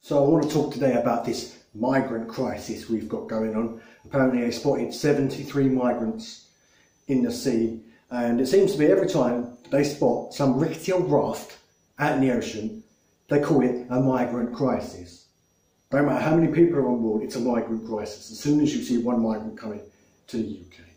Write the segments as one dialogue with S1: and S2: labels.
S1: So I want to talk today about this migrant crisis we've got going on. Apparently they spotted 73 migrants in the sea, and it seems to be every time they spot some rickety old raft out in the ocean, they call it a migrant crisis. No matter how many people are on board, it's a migrant crisis as soon as you see one migrant coming to the UK.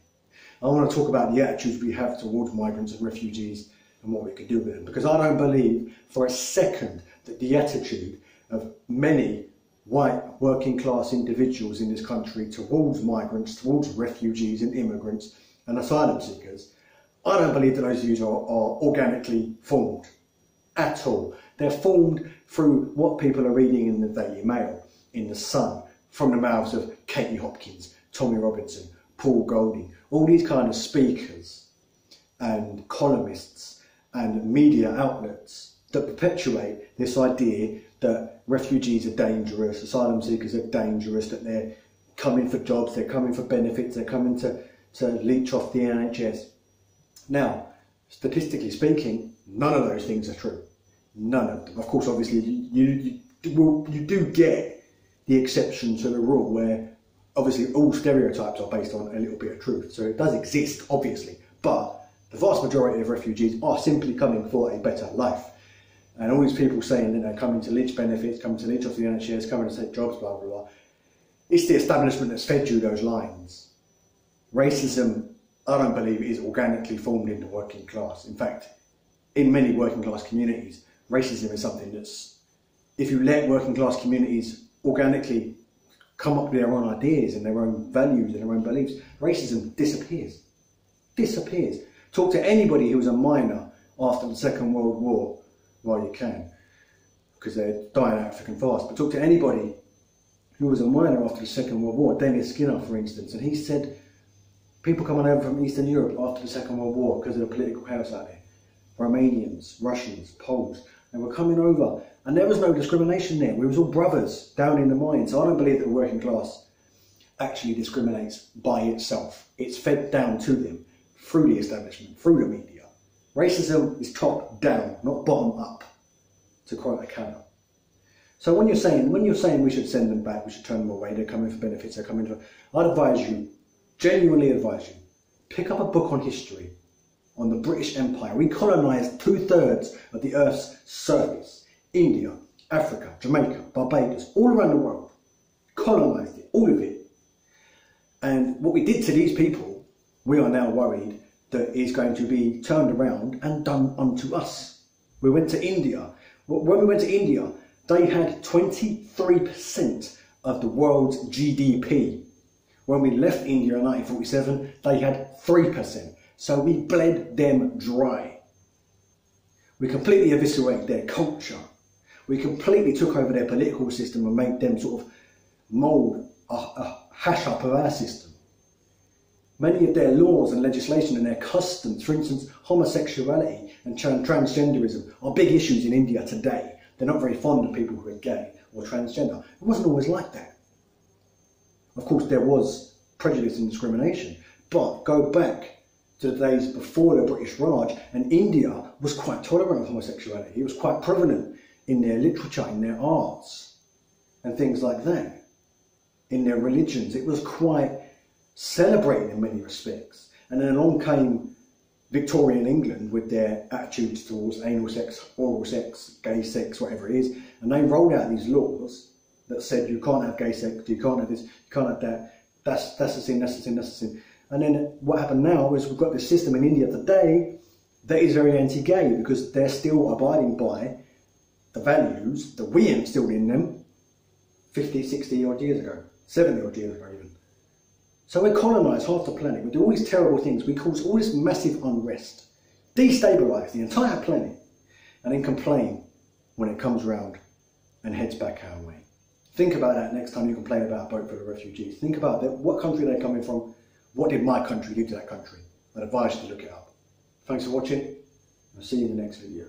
S1: I want to talk about the attitudes we have towards migrants and refugees and what we can do with them, because I don't believe for a second that the attitude of many white working class individuals in this country towards migrants, towards refugees and immigrants and asylum seekers, I don't believe that those views are organically formed at all. They're formed through what people are reading in the Daily Mail, in the Sun, from the mouths of Katie Hopkins, Tommy Robinson, Paul Golding, all these kind of speakers and columnists and media outlets that perpetuate this idea that refugees are dangerous, asylum seekers are dangerous, that they're coming for jobs, they're coming for benefits, they're coming to leech off the NHS. Now, statistically speaking, none of those things are true. None of them. Of course, obviously, you do get the exception to the rule where obviously all stereotypes are based on a little bit of truth. So it does exist, obviously, but the vast majority of refugees are simply coming for a better life. And all these people saying that they're coming to leech benefits, coming to leech off the NHS, coming to take jobs, blah, blah, blah. It's the establishment that's fed you those lines. Racism, I don't believe, is organically formed in the working class. In fact, in many working class communities, racism is something that's, if you let working class communities organically come up with their own ideas and their own values and their own beliefs, racism disappears. Disappears. Talk to anybody who was a miner after the Second World War, well, you can, because they're dying out freaking fast, but talk to anybody who was a miner after the Second World War, Dennis Skinner, for instance, and he said people coming over from Eastern Europe after the Second World War because of the political chaos out there, Romanians, Russians, Poles, they were coming over, and there was no discrimination there. We was all brothers down in the mines. So I don't believe that the working class actually discriminates by itself. It's fed down to them through the establishment, through the media. Racism is top down, not bottom up, to quote a canon. So when you're saying we should send them back, we should turn them away, they're coming for benefits, they're coming for, I'd advise you, genuinely advise you, pick up a book on history, on the British Empire. We colonised 2/3 of the Earth's surface. India, Africa, Jamaica, Barbados, all around the world. Colonised it, all of it. And what we did to these people, we are now worried that is going to be turned around and done unto us. We went to India. When we went to India, they had 23% of the world's GDP. When we left India in 1947, they had 3%. So we bled them dry. We completely eviscerated their culture. We completely took over their political system and made them sort of mould a hash up of our system. Many of their laws and legislation and their customs, for instance, homosexuality and transgenderism, are big issues in India today. They're not very fond of people who are gay or transgender. It wasn't always like that. Of course, there was prejudice and discrimination, but go back to the days before the British Raj, and India was quite tolerant of homosexuality. It was quite prevalent in their literature, in their arts, and things like that. In their religions, it was quite celebrated in many respects. And then along came Victorian England with their attitudes towards anal sex, oral sex, gay sex, whatever it is, and they rolled out these laws that said you can't have gay sex, you can't have this, you can't have that, that's a sin, that's a sin, that's a sin. And then what happened now is we've got this system in India today that is very anti-gay, because they're still abiding by the values that we instilled in them 50, 60 odd years ago, 70 odd years ago even. So we colonise half the planet, we do all these terrible things, we cause all this massive unrest, destabilise the entire planet, and then complain when it comes round and heads back our way. Think about that next time you complain about a boat full of refugees. Think about what country they're coming from, what did my country do to that country? I'd advise you to look it up. Thanks for watching, I'll see you in the next video.